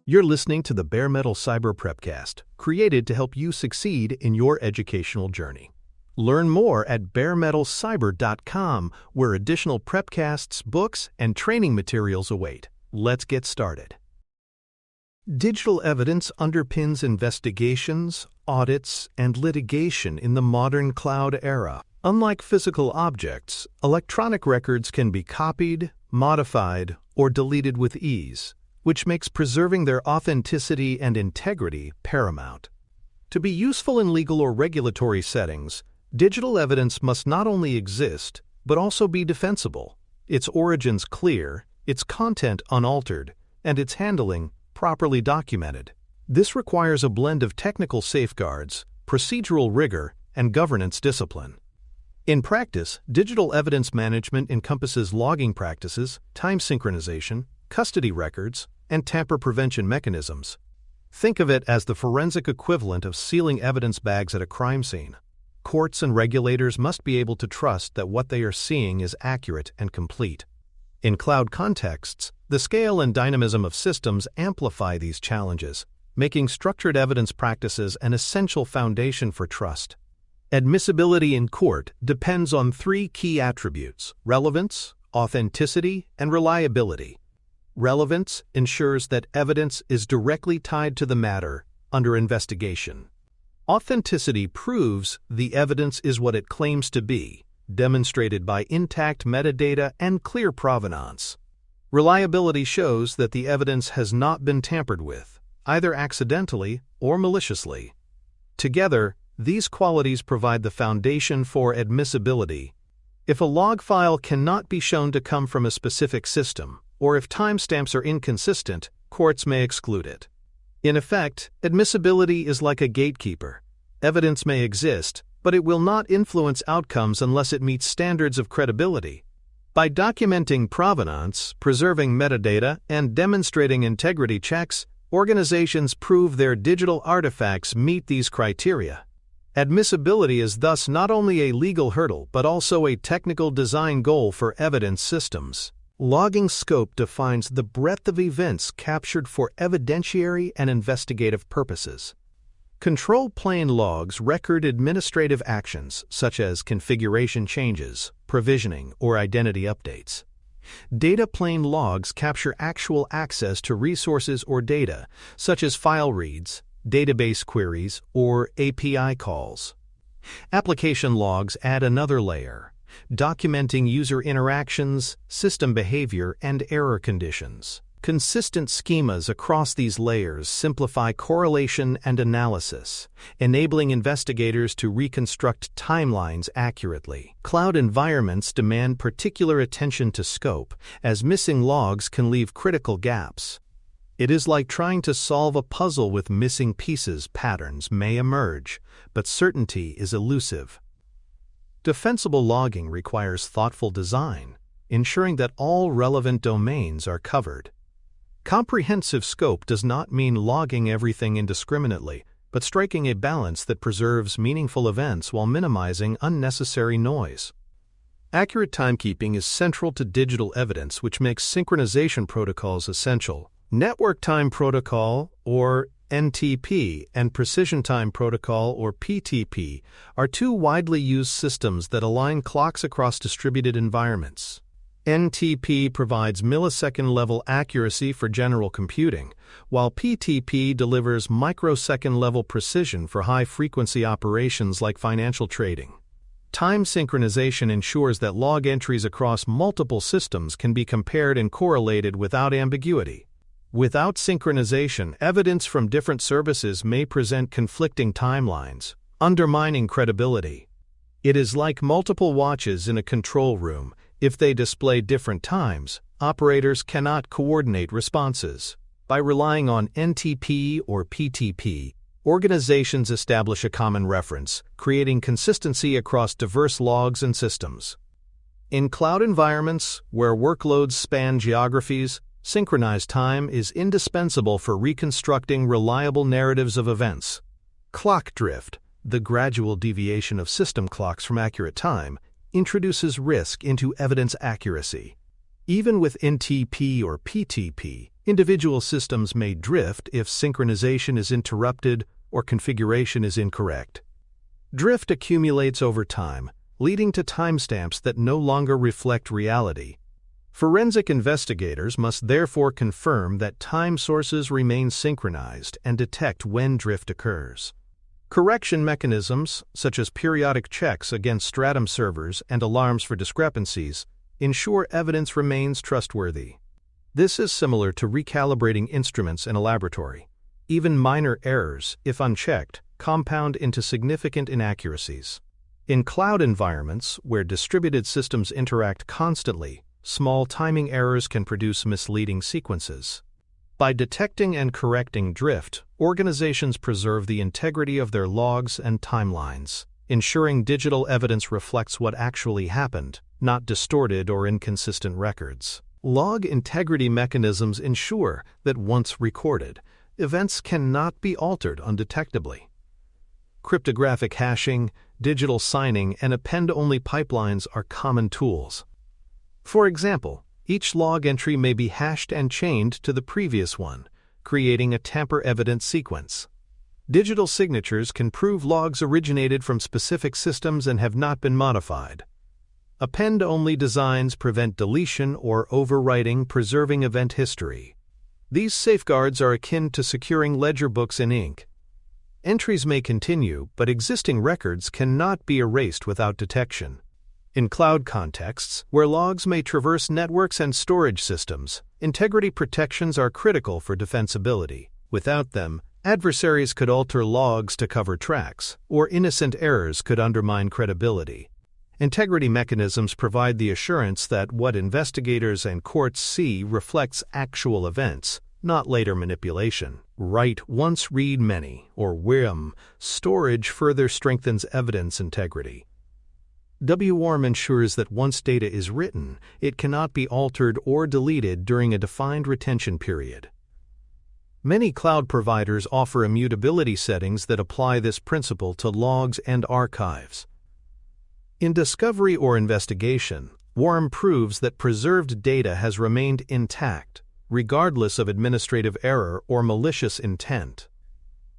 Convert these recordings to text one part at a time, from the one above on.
You're listening to the Bare Metal Cyber Prepcast, created to help you succeed in your educational journey. Learn more at baremetalcyber.com, where additional prepcasts, books, and training materials await. Let's get started. Digital evidence underpins investigations, audits, and litigation in the modern cloud era. Unlike physical objects, electronic records can be copied, modified, or deleted with ease, which makes preserving their authenticity and integrity paramount. To be useful in legal or regulatory settings, digital evidence must not only exist, but also be defensible, its origins clear, its content unaltered, and its handling properly documented. This requires a blend of technical safeguards, procedural rigor, and governance discipline. In practice, digital evidence management encompasses logging practices, time synchronization, custody records, and tamper prevention mechanisms. Think of it as the forensic equivalent of sealing evidence bags at a crime scene. Courts and regulators must be able to trust that what they are seeing is accurate and complete. In cloud contexts, the scale and dynamism of systems amplify these challenges, making structured evidence practices an essential foundation for trust. Admissibility in court depends on three key attributes: relevance, authenticity, and reliability. Relevance ensures that evidence is directly tied to the matter under investigation. Authenticity proves the evidence is what it claims to be, demonstrated by intact metadata and clear provenance. Reliability shows that the evidence has not been tampered with, either accidentally or maliciously. Together, these qualities provide the foundation for admissibility. If a log file cannot be shown to come from a specific system, or if timestamps are inconsistent, courts may exclude it. In effect, admissibility is like a gatekeeper. Evidence may exist, but it will not influence outcomes unless it meets standards of credibility. By documenting provenance, preserving metadata, and demonstrating integrity checks, organizations prove their digital artifacts meet these criteria. Admissibility is thus not only a legal hurdle but also a technical design goal for evidence systems. Logging scope defines the breadth of events captured for evidentiary and investigative purposes. Control plane logs record administrative actions such as configuration changes, provisioning, or identity updates. Data plane logs capture actual access to resources or data, such as file reads, database queries, or API calls. Application logs add another layer, documenting user interactions, system behavior, and error conditions. Consistent schemas across these layers simplify correlation and analysis, enabling investigators to reconstruct timelines accurately. Cloud environments demand particular attention to scope, as missing logs can leave critical gaps. It is like trying to solve a puzzle with missing pieces. Patterns may emerge, but certainty is elusive. Defensible logging requires thoughtful design, ensuring that all relevant domains are covered. Comprehensive scope does not mean logging everything indiscriminately, but striking a balance that preserves meaningful events while minimizing unnecessary noise. Accurate timekeeping is central to digital evidence, which makes synchronization protocols essential. Network Time Protocol, or NTP, and Precision Time Protocol, or PTP, are two widely used systems that align clocks across distributed environments. NTP provides millisecond-level accuracy for general computing, while PTP delivers microsecond-level precision for high-frequency operations like financial trading. Time synchronization ensures that log entries across multiple systems can be compared and correlated without ambiguity. Without synchronization, evidence from different services may present conflicting timelines, undermining credibility. It is like multiple watches in a control room. If they display different times, operators cannot coordinate responses. By relying on NTP or PTP, organizations establish a common reference, creating consistency across diverse logs and systems. In cloud environments, where workloads span geographies, synchronized time is indispensable for reconstructing reliable narratives of events. Clock drift, the gradual deviation of system clocks from accurate time, introduces risk into evidence accuracy. Even with NTP or PTP, Individual systems may drift if synchronization is interrupted or configuration is incorrect. Drift accumulates over time, leading to timestamps that no longer reflect reality. Forensic investigators must therefore confirm that time sources remain synchronized and detect when drift occurs. Correction mechanisms, such as periodic checks against stratum servers and alarms for discrepancies, ensure evidence remains trustworthy. This is similar to recalibrating instruments in a laboratory. Even minor errors, if unchecked, compound into significant inaccuracies. In cloud environments, where distributed systems interact constantly, small timing errors can produce misleading sequences. By detecting and correcting drift, organizations preserve the integrity of their logs and timelines, ensuring digital evidence reflects what actually happened, not distorted or inconsistent records. Log integrity mechanisms ensure that once recorded, events cannot be altered undetectably. Cryptographic hashing, digital signing, and append-only pipelines are common tools. For example, each log entry may be hashed and chained to the previous one, creating a tamper-evident sequence. Digital signatures can prove logs originated from specific systems and have not been modified. Append-only designs prevent deletion or overwriting, preserving event history. These safeguards are akin to securing ledger books in ink. Entries may continue, but existing records cannot be erased without detection. In cloud contexts, where logs may traverse networks and storage systems, integrity protections are critical for defensibility. Without them, adversaries could alter logs to cover tracks, or innocent errors could undermine credibility. Integrity mechanisms provide the assurance that what investigators and courts see reflects actual events, not later manipulation. Write once, read many, or WIRM, storage further strengthens evidence integrity. WARM ensures that once data is written, it cannot be altered or deleted during a defined retention period. Many cloud providers offer immutability settings that apply this principle to logs and archives. In discovery or investigation, WARM proves that preserved data has remained intact, regardless of administrative error or malicious intent.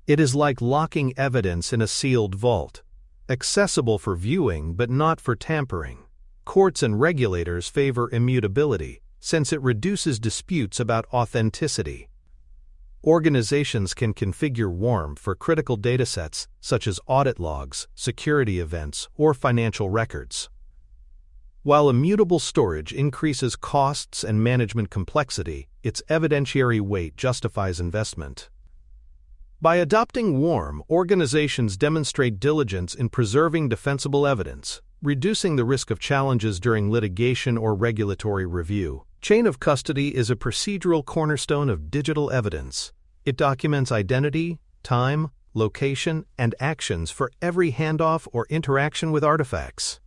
It is like locking evidence in a sealed vault, accessible for viewing but not for tampering. Courts and regulators favor immutability, since it reduces disputes about authenticity. Organizations can configure WARM for critical datasets such as audit logs, security events, or financial records. While immutable storage increases costs and management complexity, its evidentiary weight justifies investment. By adopting WARM, organizations demonstrate diligence in preserving defensible evidence, reducing the risk of challenges during litigation or regulatory review. Chain of custody is a procedural cornerstone of digital evidence. It documents identity, time, location, and actions for every handoff or interaction with artifacts.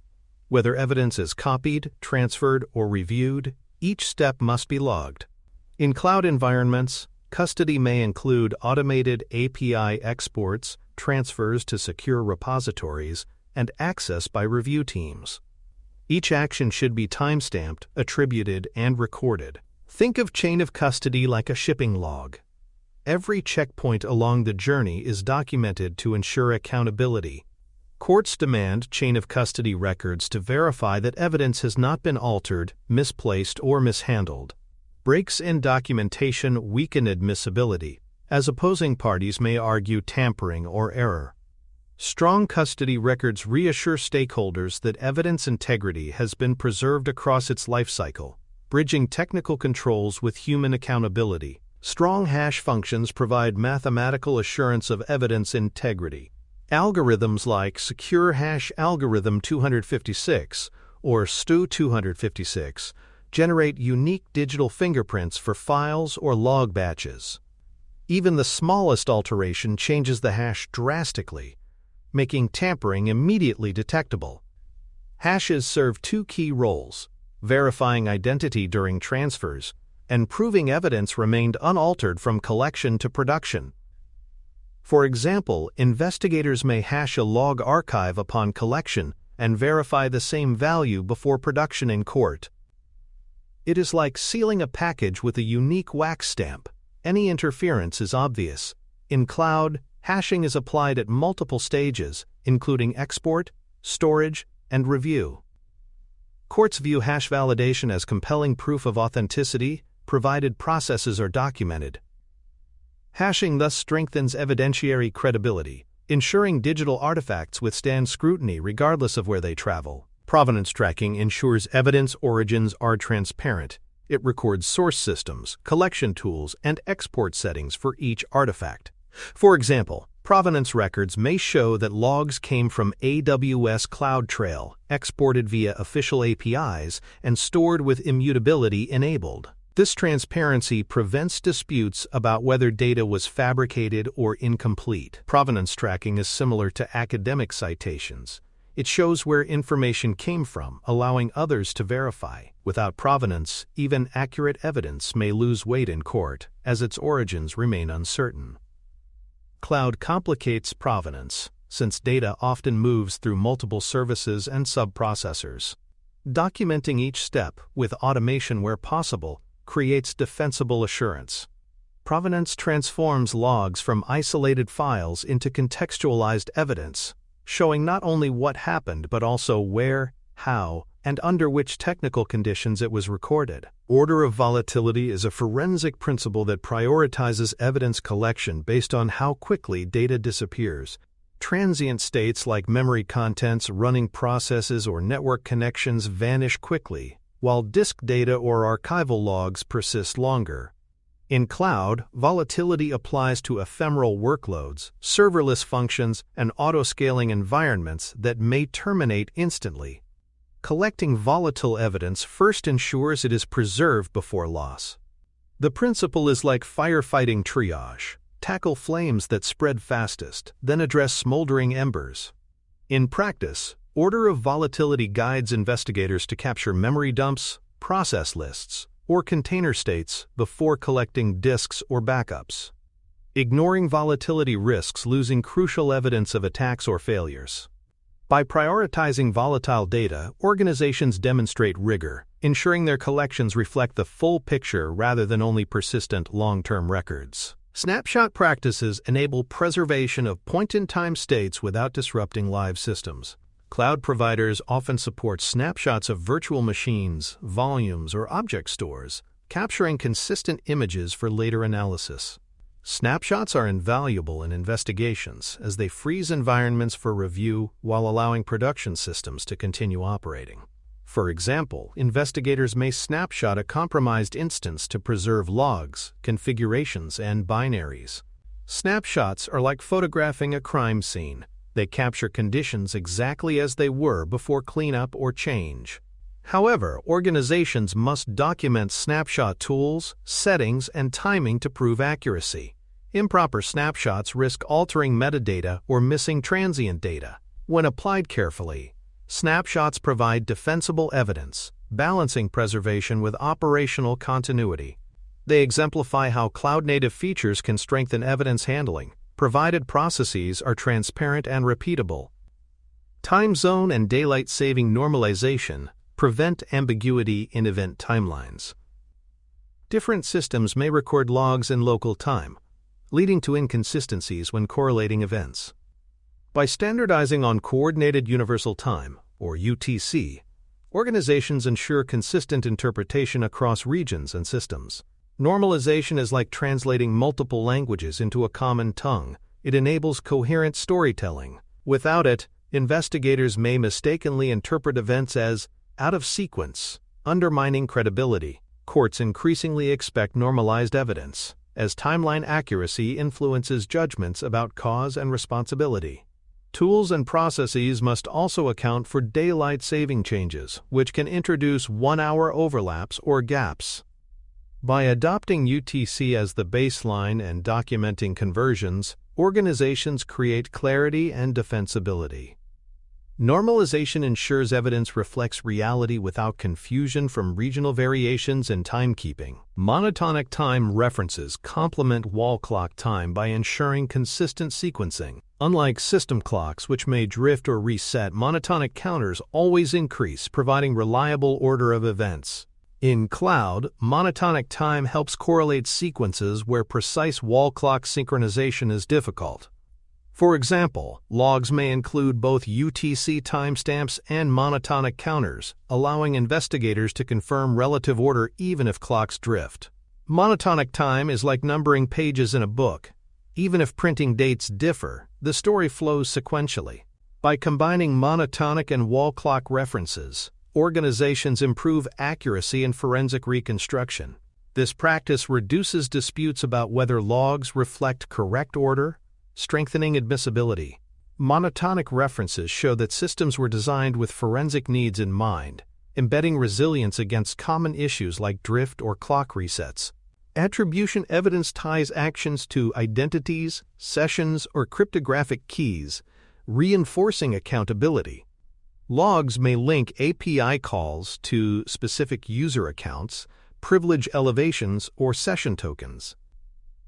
Whether evidence is copied, transferred, or reviewed, each step must be logged. In cloud environments, custody may include automated API exports, transfers to secure repositories, and access by review teams. Each action should be timestamped, attributed, and recorded. Think of chain of custody like a shipping log. Every checkpoint along the journey is documented to ensure accountability. Courts demand chain of custody records to verify that evidence has not been altered, misplaced, or mishandled. Breaks in documentation weaken admissibility, as opposing parties may argue tampering or error. Strong custody records reassure stakeholders that evidence integrity has been preserved across its life cycle, bridging technical controls with human accountability. Strong hash functions provide mathematical assurance of evidence integrity. Algorithms like Secure Hash Algorithm 256 or STU 256 generate unique digital fingerprints for files or log batches. Even the smallest alteration changes the hash drastically, making tampering immediately detectable. Hashes serve two key roles: verifying identity during transfers and proving evidence remained unaltered from collection to production. For example, investigators may hash a log archive upon collection and verify the same value before production in court. It is like sealing a package with a unique wax stamp. Any interference is obvious. In cloud, hashing is applied at multiple stages, including export, storage, and review. Courts view hash validation as compelling proof of authenticity, provided processes are documented. Hashing thus strengthens evidentiary credibility, ensuring digital artifacts withstand scrutiny regardless of where they travel. Provenance tracking ensures evidence origins are transparent. It records source systems, collection tools, and export settings for each artifact. For example, provenance records may show that logs came from AWS CloudTrail, exported via official APIs, and stored with immutability enabled. This transparency prevents disputes about whether data was fabricated or incomplete. Provenance tracking is similar to academic citations. It shows where information came from, allowing others to verify. Without provenance, even accurate evidence may lose weight in court, as its origins remain uncertain. Cloud complicates provenance, since data often moves through multiple services and subprocessors. Documenting each step, with automation where possible, creates defensible assurance. Provenance transforms logs from isolated files into contextualized evidence, showing not only what happened but also where, how, and under which technical conditions it was recorded. Order of volatility is a forensic principle that prioritizes evidence collection based on how quickly data disappears. Transient states like memory contents, running processes, or network connections vanish quickly, while disk data or archival logs persist longer. In cloud, volatility applies to ephemeral workloads, serverless functions, and auto-scaling environments that may terminate instantly. Collecting volatile evidence first ensures it is preserved before loss. The principle is like firefighting triage. Tackle flames that spread fastest, then address smoldering embers. In practice, order of volatility guides investigators to capture memory dumps, process lists, or container states before collecting disks or backups. Ignoring volatility risks losing crucial evidence of attacks or failures. By prioritizing volatile data, organizations demonstrate rigor, ensuring their collections reflect the full picture rather than only persistent long-term records. Snapshot practices enable preservation of point-in-time states without disrupting live systems. Cloud providers often support snapshots of virtual machines, volumes, or object stores, capturing consistent images for later analysis. Snapshots are invaluable in investigations as they freeze environments for review while allowing production systems to continue operating. For example, investigators may snapshot a compromised instance to preserve logs, configurations, and binaries. Snapshots are like photographing a crime scene. They capture conditions exactly as they were before cleanup or change. However, organizations must document snapshot tools, settings, and timing to prove accuracy. Improper snapshots risk altering metadata or missing transient data. When applied carefully, snapshots provide defensible evidence, balancing preservation with operational continuity. They exemplify how cloud-native features can strengthen evidence handling, provided processes are transparent and repeatable. Time zone and daylight-saving normalization prevent ambiguity in event timelines. Different systems may record logs in local time, leading to inconsistencies when correlating events. By standardizing on Coordinated Universal Time, or UTC, organizations ensure consistent interpretation across regions and systems. Normalization is like translating multiple languages into a common tongue. It enables coherent storytelling. Without it, investigators may mistakenly interpret events as out of sequence, undermining credibility. Courts increasingly expect normalized evidence, as timeline accuracy influences judgments about cause and responsibility. Tools and processes must also account for daylight-saving changes, which can introduce one-hour overlaps or gaps. By adopting UTC as the baseline and documenting conversions, organizations create clarity and defensibility. Normalization ensures evidence reflects reality without confusion from regional variations in timekeeping. Monotonic time references complement wall clock time by ensuring consistent sequencing. Unlike system clocks, which may drift or reset, monotonic counters always increase, providing reliable order of events. In cloud, monotonic time helps correlate sequences where precise wall clock synchronization is difficult. For example, logs may include both UTC timestamps and monotonic counters, allowing investigators to confirm relative order even if clocks drift. Monotonic time is like numbering pages in a book. Even if printing dates differ, the story flows sequentially. By combining monotonic and wall clock references, organizations improve accuracy in forensic reconstruction. This practice reduces disputes about whether logs reflect correct order, strengthening admissibility. Monotonic references show that systems were designed with forensic needs in mind, embedding resilience against common issues like drift or clock resets. Attribution evidence ties actions to identities, sessions, or cryptographic keys, reinforcing accountability. Logs may link API calls to specific user accounts, privilege elevations, or session tokens.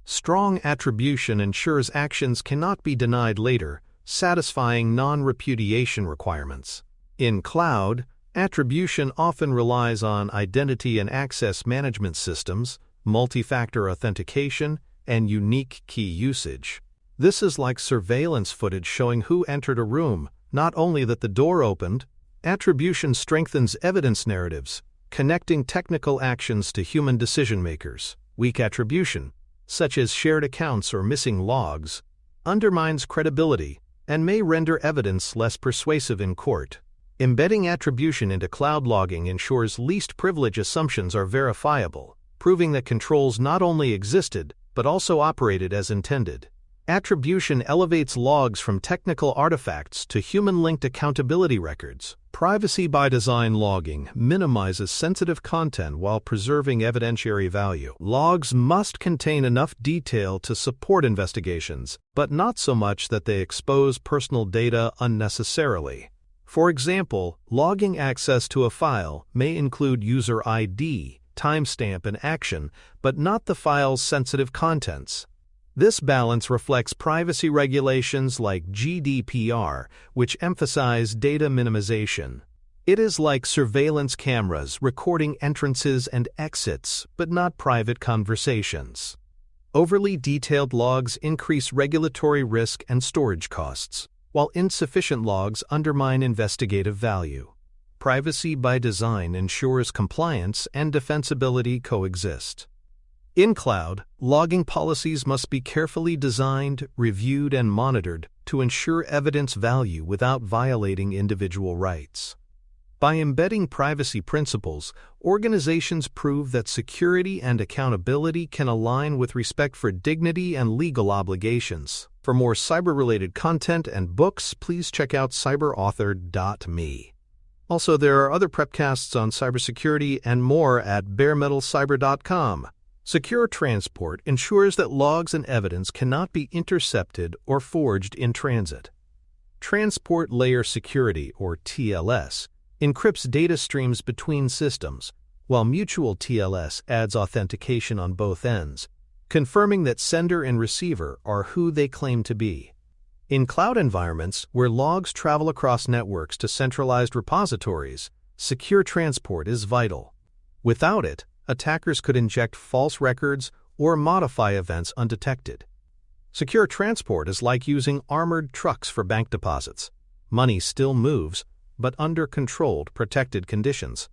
Strong attribution ensures actions cannot be denied later, satisfying non-repudiation requirements. In cloud, attribution often relies on identity and access management systems, multi-factor authentication, and unique key usage. This is like surveillance footage showing who entered a room, not only that the door opened. Attribution strengthens evidence narratives, connecting technical actions to human decision-makers. Weak attribution, such as shared accounts or missing logs, undermines credibility and may render evidence less persuasive in court. Embedding attribution into cloud logging ensures least privilege assumptions are verifiable, proving that controls not only existed but also operated as intended. Attribution elevates logs from technical artifacts to human-linked accountability records. Privacy by design logging minimizes sensitive content while preserving evidentiary value. Logs must contain enough detail to support investigations, but not so much that they expose personal data unnecessarily. For example, logging access to a file may include user ID, timestamp, and action, but not the file's sensitive contents. This balance reflects privacy regulations like GDPR, which emphasize data minimization. It is like surveillance cameras recording entrances and exits, but not private conversations. Overly detailed logs increase regulatory risk and storage costs, while insufficient logs undermine investigative value. Privacy by design ensures compliance and defensibility coexist. In cloud, logging policies must be carefully designed, reviewed, and monitored to ensure evidence value without violating individual rights. By embedding privacy principles, organizations prove that security and accountability can align with respect for dignity and legal obligations. For more cyber-related content and books, please check out cyberauthor.me. Also, there are other prepcasts on cybersecurity and more at baremetalcyber.com. Secure transport ensures that logs and evidence cannot be intercepted or forged in transit. Transport Layer Security, or TLS, encrypts data streams between systems, while mutual TLS adds authentication on both ends, confirming that sender and receiver are who they claim to be. In cloud environments, where logs travel across networks to centralized repositories, secure transport is vital. Without it, attackers could inject false records or modify events undetected. Secure transport is like using armored trucks for bank deposits. Money still moves, but under controlled, protected conditions.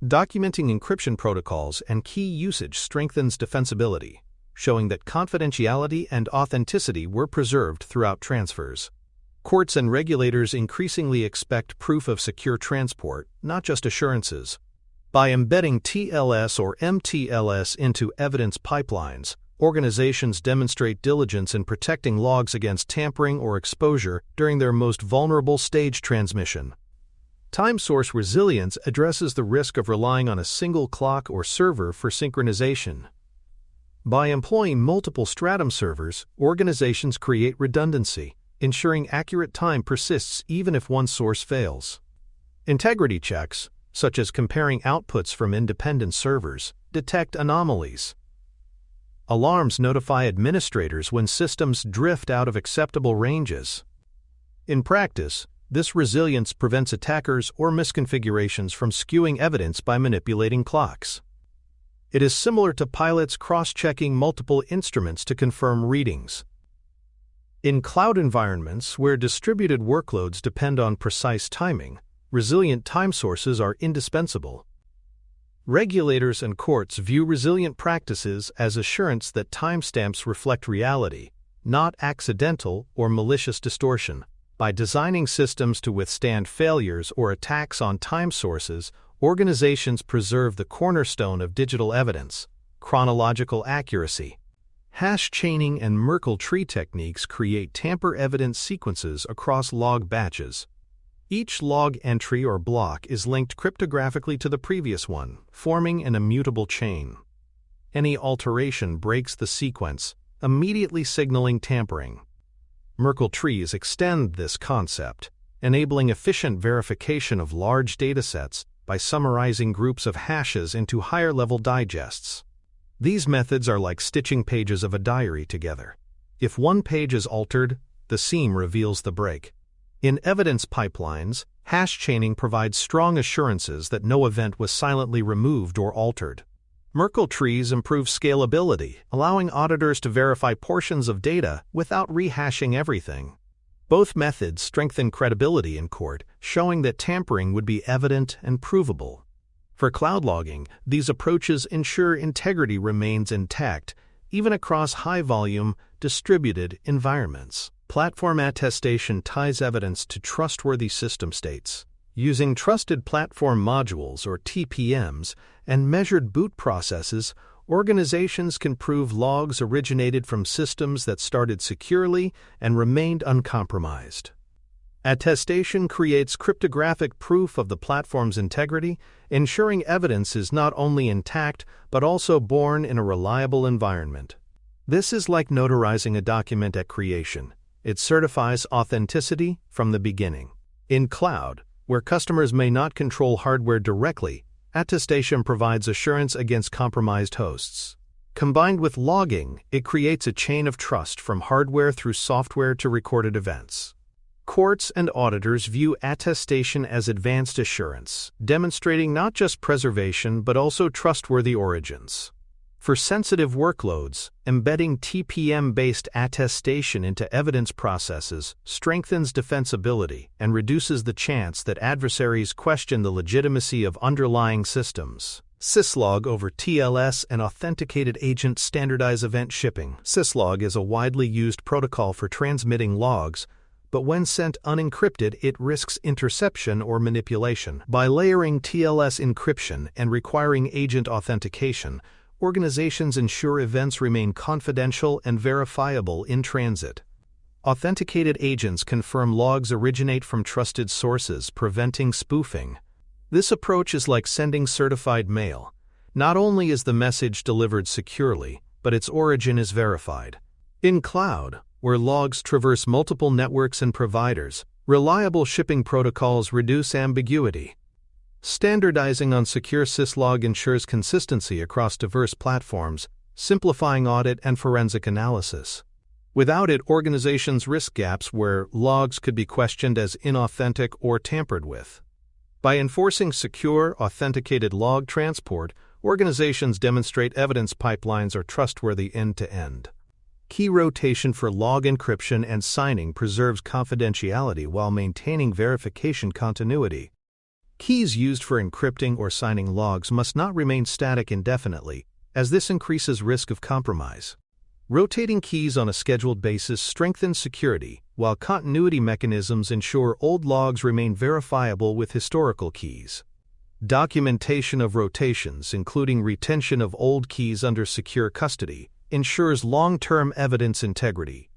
Documenting encryption protocols and key usage strengthens defensibility, showing that confidentiality and authenticity were preserved throughout transfers. Courts and regulators increasingly expect proof of secure transport, not just assurances. By embedding TLS or MTLS into evidence pipelines, organizations demonstrate diligence in protecting logs against tampering or exposure during their most vulnerable stage transmission. Time source resilience addresses the risk of relying on a single clock or server for synchronization. By employing multiple stratum servers, organizations create redundancy, ensuring accurate time persists even if one source fails. Integrity checks, such as comparing outputs from independent servers, detect anomalies. Alarms notify administrators when systems drift out of acceptable ranges. In practice, This resilience prevents attackers or misconfigurations from skewing evidence by manipulating clocks. It is similar to pilots cross-checking multiple instruments to confirm readings. In cloud environments where distributed workloads depend on precise timing, resilient time sources are indispensable. Regulators and courts view resilient practices as assurance that timestamps reflect reality, not accidental or malicious distortion. By designing systems to withstand failures or attacks on time sources, organizations preserve the cornerstone of digital evidence, chronological accuracy. Hash chaining and Merkle tree techniques create tamper-evident sequences across log batches. Each log entry or block is linked cryptographically to the previous one, forming an immutable chain. Any alteration breaks the sequence, immediately signaling tampering. Merkle trees extend this concept, enabling efficient verification of large datasets by summarizing groups of hashes into higher-level digests. These methods are like stitching pages of a diary together. If one page is altered, the seam reveals the break. In evidence pipelines, hash chaining provides strong assurances that no event was silently removed or altered. Merkle trees improve scalability, allowing auditors to verify portions of data without rehashing everything. Both methods strengthen credibility in court, showing that tampering would be evident and provable. For cloud logging, these approaches ensure integrity remains intact, even across high-volume, distributed environments. Platform attestation ties evidence to trustworthy system states. Using Trusted Platform Modules, or TPMs, and measured boot processes, organizations can prove logs originated from systems that started securely and remained uncompromised. Attestation creates cryptographic proof of the platform's integrity, ensuring evidence is not only intact but also born in a reliable environment. This is like notarizing a document at creation. It certifies authenticity from the beginning. In cloud, where customers may not control hardware directly, attestation provides assurance against compromised hosts. Combined with logging, it creates a chain of trust from hardware through software to recorded events. Courts and auditors view attestation as advanced assurance, demonstrating not just preservation but also trustworthy origins. For sensitive workloads, embedding TPM-based attestation into evidence processes strengthens defensibility and reduces the chance that adversaries question the legitimacy of underlying systems. Syslog over TLS and authenticated agent standardize event shipping. Syslog is a widely used protocol for transmitting logs, but when sent unencrypted, it risks interception or manipulation. By layering TLS encryption and requiring agent authentication, organizations ensure events remain confidential and verifiable in transit. Authenticated agents confirm logs originate from trusted sources, preventing spoofing. This approach is like sending certified mail. Not only is the message delivered securely, but its origin is verified. In cloud, where logs traverse multiple networks and providers, reliable shipping protocols reduce ambiguity. Standardizing on secure syslog ensures consistency across diverse platforms, simplifying audit and forensic analysis. Without it, organizations risk gaps where logs could be questioned as inauthentic or tampered with. By enforcing secure, authenticated log transport, organizations demonstrate evidence pipelines are trustworthy end-to-end. Key rotation for log encryption and signing preserves confidentiality while maintaining verification continuity. Keys used for encrypting or signing logs must not remain static indefinitely, as this increases risk of compromise. Rotating keys on a scheduled basis strengthens security, while continuity mechanisms ensure old logs remain verifiable with historical keys. Documentation of rotations, including retention of old keys under secure custody, ensures long-term evidence integrity.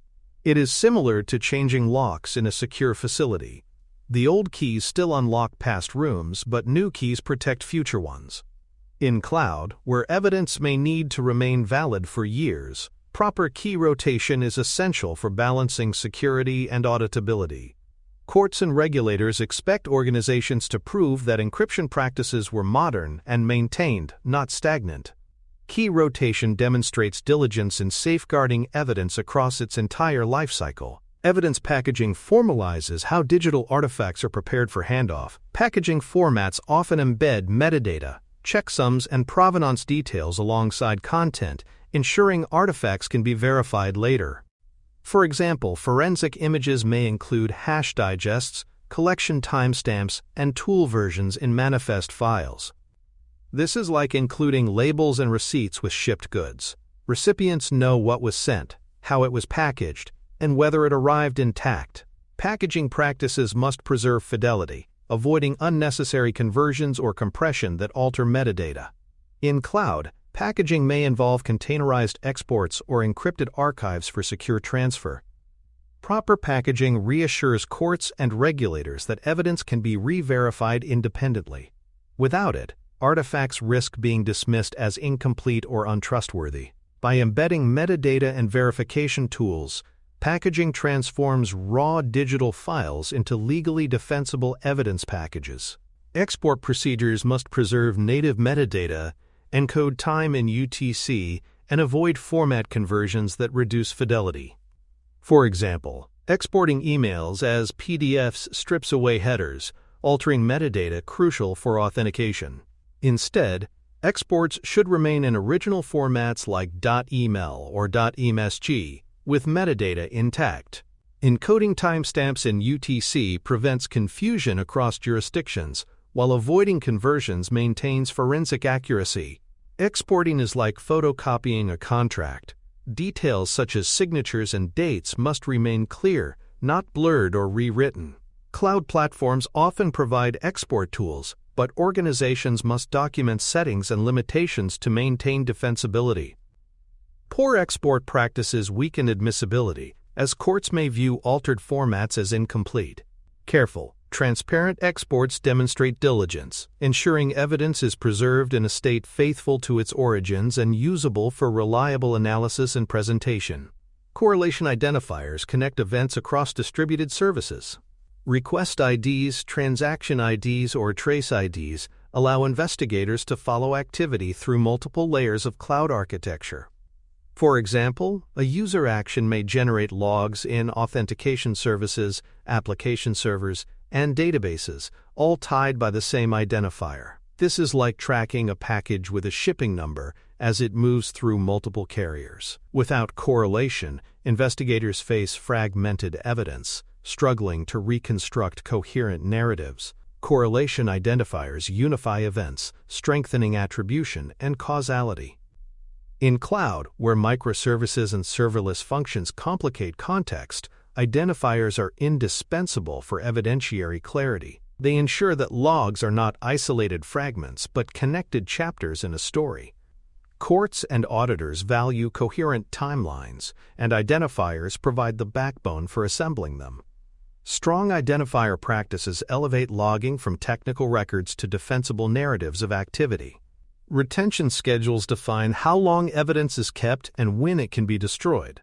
It is similar to changing locks in a secure facility. The old keys still unlock past rooms, but new keys protect future ones. In cloud, where evidence may need to remain valid for years, proper key rotation is essential for balancing security and auditability. Courts and regulators expect organizations to prove that encryption practices were modern and maintained, not stagnant. Key rotation demonstrates diligence in safeguarding evidence across its entire lifecycle. Evidence packaging formalizes how digital artifacts are prepared for handoff. Packaging formats often embed metadata, checksums, and provenance details alongside content, ensuring artifacts can be verified later. For example, forensic images may include hash digests, collection timestamps, and tool versions in manifest files. This is like including labels and receipts with shipped goods. Recipients know what was sent, how it was packaged, and whether it arrived intact. Packaging practices must preserve fidelity, avoiding unnecessary conversions or compression that alter metadata. In cloud, packaging may involve containerized exports or encrypted archives for secure transfer. Proper packaging reassures courts and regulators that evidence can be re-verified independently. Without it, artifacts risk being dismissed as incomplete or untrustworthy. By embedding metadata and verification tools, packaging transforms raw digital files into legally defensible evidence packages. Export procedures must preserve native metadata, encode time in UTC, and avoid format conversions that reduce fidelity. For example, exporting emails as PDFs strips away headers, altering metadata crucial for authentication. Instead, exports should remain in original formats like .email or .msg, with metadata intact. Encoding timestamps in UTC prevents confusion across jurisdictions, while avoiding conversions maintains forensic accuracy. Exporting is like photocopying a contract. Details such as signatures and dates must remain clear, not blurred or rewritten. Cloud platforms often provide export tools, but organizations must document settings and limitations to maintain defensibility. Poor export practices weaken admissibility, as courts may view altered formats as incomplete. Careful, transparent exports demonstrate diligence, ensuring evidence is preserved in a state faithful to its origins and usable for reliable analysis and presentation. Correlation identifiers connect events across distributed services. Request IDs, transaction IDs, or trace IDs allow investigators to follow activity through multiple layers of cloud architecture. For example, a user action may generate logs in authentication services, application servers, and databases, all tied by the same identifier. This is like tracking a package with a shipping number as it moves through multiple carriers. Without correlation, investigators face fragmented evidence, struggling to reconstruct coherent narratives. Correlation identifiers unify events, strengthening attribution and causality. In cloud, where microservices and serverless functions complicate context, identifiers are indispensable for evidentiary clarity. They ensure that logs are not isolated fragments but connected chapters in a story. Courts and auditors value coherent timelines, and identifiers provide the backbone for assembling them. Strong identifier practices elevate logging from technical records to defensible narratives of activity. Retention schedules define how long evidence is kept and when it can be destroyed.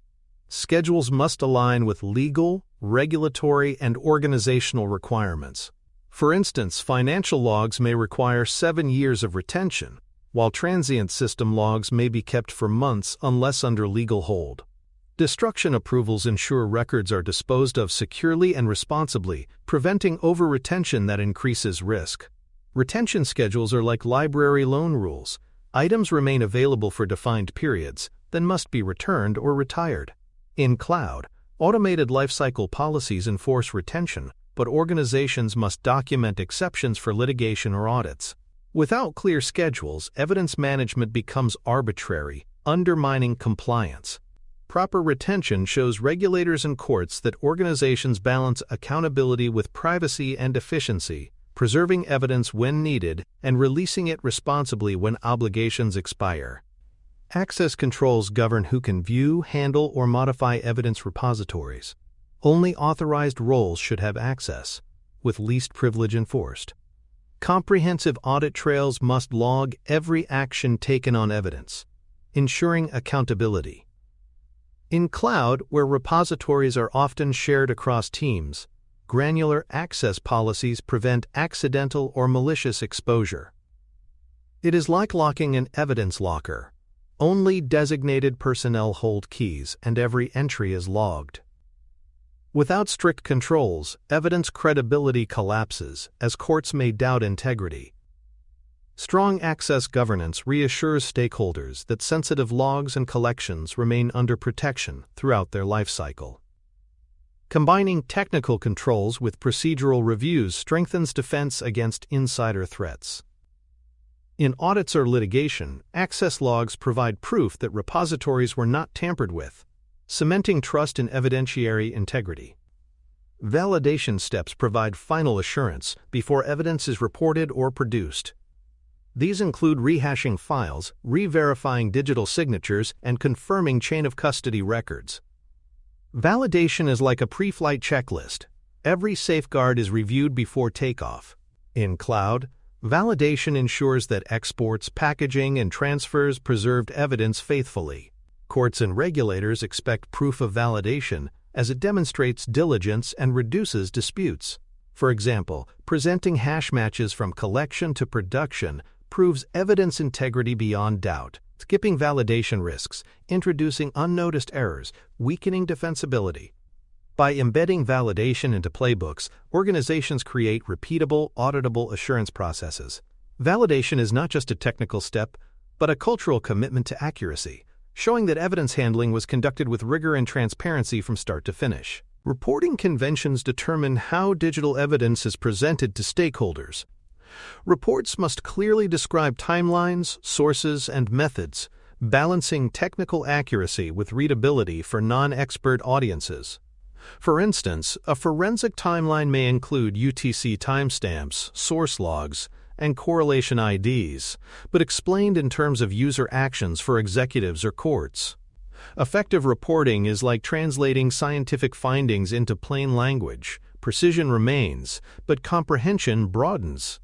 Schedules must align with legal, regulatory, and organizational requirements. For instance, financial logs may require 7 years of retention, while transient system logs may be kept for months unless under legal hold. Destruction approvals ensure records are disposed of securely and responsibly, preventing over-retention that increases risk. Retention schedules are like library loan rules. Items remain available for defined periods, then must be returned or retired. In cloud, automated lifecycle policies enforce retention, but organizations must document exceptions for litigation or audits. Without clear schedules, evidence management becomes arbitrary, undermining compliance. Proper retention shows regulators and courts that organizations balance accountability with privacy and efficiency, preserving evidence when needed and releasing it responsibly when obligations expire. Access controls govern who can view, handle, or modify evidence repositories. Only authorized roles should have access, with least privilege enforced. Comprehensive audit trails must log every action taken on evidence, ensuring accountability. In cloud, where repositories are often shared across teams, granular access policies prevent accidental or malicious exposure. It is like locking an evidence locker. Only designated personnel hold keys, and every entry is logged. Without strict controls, evidence credibility collapses, as courts may doubt integrity. Strong access governance reassures stakeholders that sensitive logs and collections remain under protection throughout their life cycle. Combining technical controls with procedural reviews strengthens defense against insider threats. In audits or litigation, access logs provide proof that repositories were not tampered with, cementing trust in evidentiary integrity. Validation steps provide final assurance before evidence is reported or produced. These include rehashing files, re-verifying digital signatures, and confirming chain of custody records. Validation is like a pre-flight checklist. Every safeguard is reviewed before takeoff. In cloud, validation ensures that exports, packaging, and transfers preserved evidence faithfully. Courts and regulators expect proof of validation as it demonstrates diligence and reduces disputes. For example, presenting hash matches from collection to production proves evidence integrity beyond doubt, skipping validation risks, introducing unnoticed errors, weakening defensibility. By embedding validation into playbooks, organizations create repeatable, auditable assurance processes. Validation is not just a technical step, but a cultural commitment to accuracy, showing that evidence handling was conducted with rigor and transparency from start to finish. Reporting conventions determine how digital evidence is presented to stakeholders. Reports must clearly describe timelines, sources, and methods, balancing technical accuracy with readability for non-expert audiences. For instance, a forensic timeline may include UTC timestamps, source logs, and correlation IDs, but explained in terms of user actions for executives or courts. Effective reporting is like translating scientific findings into plain language. Precision remains, but comprehension broadens.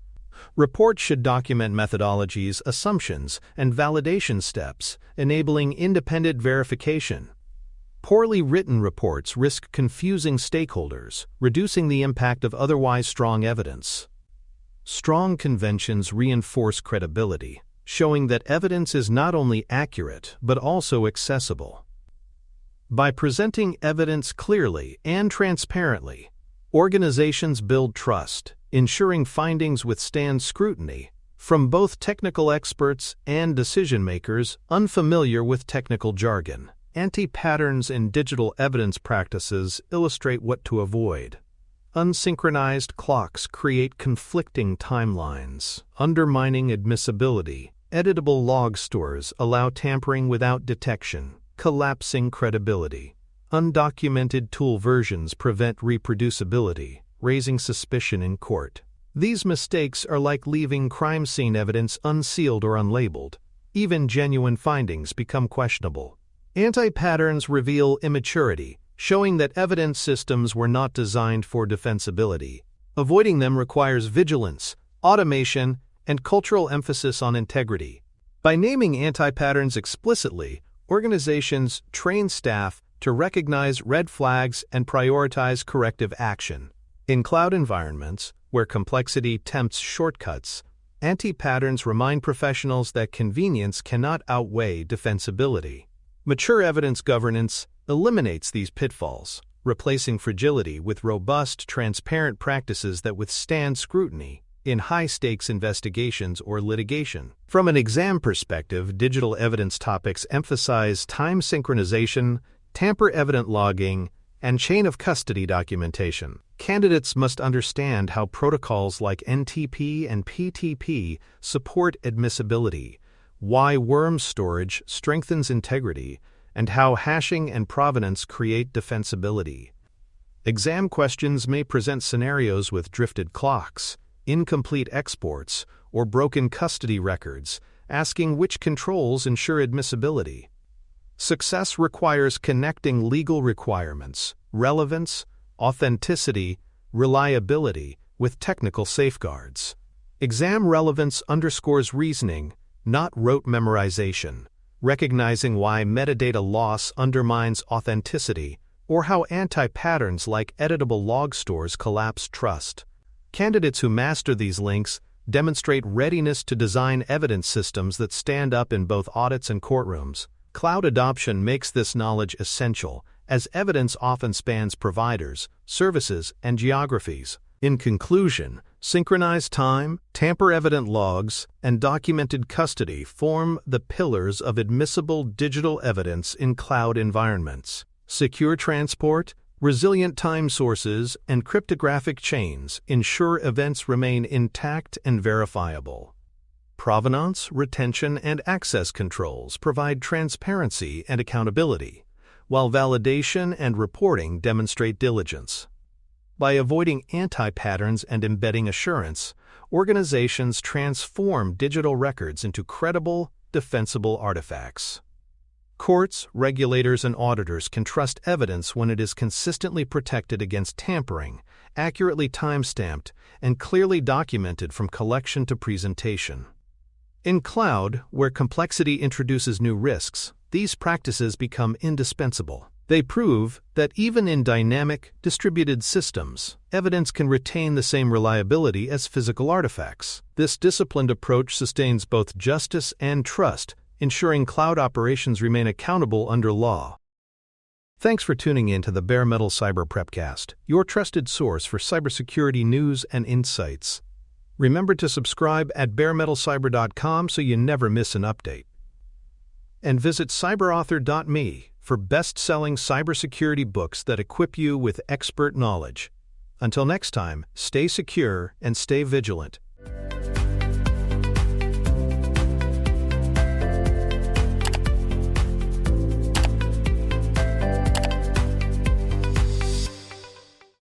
Reports should document methodologies, assumptions, and validation steps, enabling independent verification. Poorly written reports risk confusing stakeholders, reducing the impact of otherwise strong evidence. Strong conventions reinforce credibility, showing that evidence is not only accurate but also accessible. By presenting evidence clearly and transparently, organizations build trust, ensuring findings withstand scrutiny from both technical experts and decision-makers unfamiliar with technical jargon. Anti-patterns in digital evidence practices illustrate what to avoid. Unsynchronized clocks create conflicting timelines, undermining admissibility. Editable log stores allow tampering without detection, collapsing credibility. Undocumented tool versions prevent reproducibility, raising suspicion in court. These mistakes are like leaving crime scene evidence unsealed or unlabeled. Even genuine findings become questionable. Anti-patterns reveal immaturity, showing that evidence systems were not designed for defensibility. Avoiding them requires vigilance, automation, and cultural emphasis on integrity. By naming anti-patterns explicitly, organizations train staff to recognize red flags and prioritize corrective action. In cloud environments, where complexity tempts shortcuts, anti-patterns remind professionals that convenience cannot outweigh defensibility. Mature evidence governance eliminates these pitfalls, replacing fragility with robust, transparent practices that withstand scrutiny in high-stakes investigations or litigation. From an exam perspective, digital evidence topics emphasize time synchronization, tamper-evident logging, and chain of custody documentation. Candidates must understand how protocols like NTP and PTP support admissibility, why worm storage strengthens integrity, and how hashing and provenance create defensibility. Exam questions may present scenarios with drifted clocks, incomplete exports, or broken custody records, asking which controls ensure admissibility. Success requires connecting legal requirements, relevance, authenticity, reliability with technical safeguards. Exam relevance underscores reasoning, not rote memorization, recognizing why metadata loss undermines authenticity or how anti-patterns like editable log stores collapse trust. Candidates who master these links demonstrate readiness to design evidence systems that stand up in both audits and courtrooms. Cloud adoption makes this knowledge essential as evidence often spans providers, services, and geographies. In conclusion, synchronized time, tamper-evident logs, and documented custody form the pillars of admissible digital evidence in cloud environments. Secure transport, resilient time sources, and cryptographic chains ensure events remain intact and verifiable. Provenance, retention, and access controls provide transparency and accountability, while validation and reporting demonstrate diligence. By avoiding anti-patterns and embedding assurance, organizations transform digital records into credible, defensible artifacts. Courts, regulators, and auditors can trust evidence when it is consistently protected against tampering, accurately time-stamped, and clearly documented from collection to presentation. In cloud, where complexity introduces new risks, these practices become indispensable. They prove that even in dynamic, distributed systems, evidence can retain the same reliability as physical artifacts. This disciplined approach sustains both justice and trust, ensuring cloud operations remain accountable under law. Thanks for tuning in to the Bare Metal Cyber Prepcast, your trusted source for cybersecurity news and insights. Remember to subscribe at baremetalcyber.com so you never miss an update. And visit cyberauthor.me for best-selling cybersecurity books that equip you with expert knowledge. Until next time, stay secure and stay vigilant.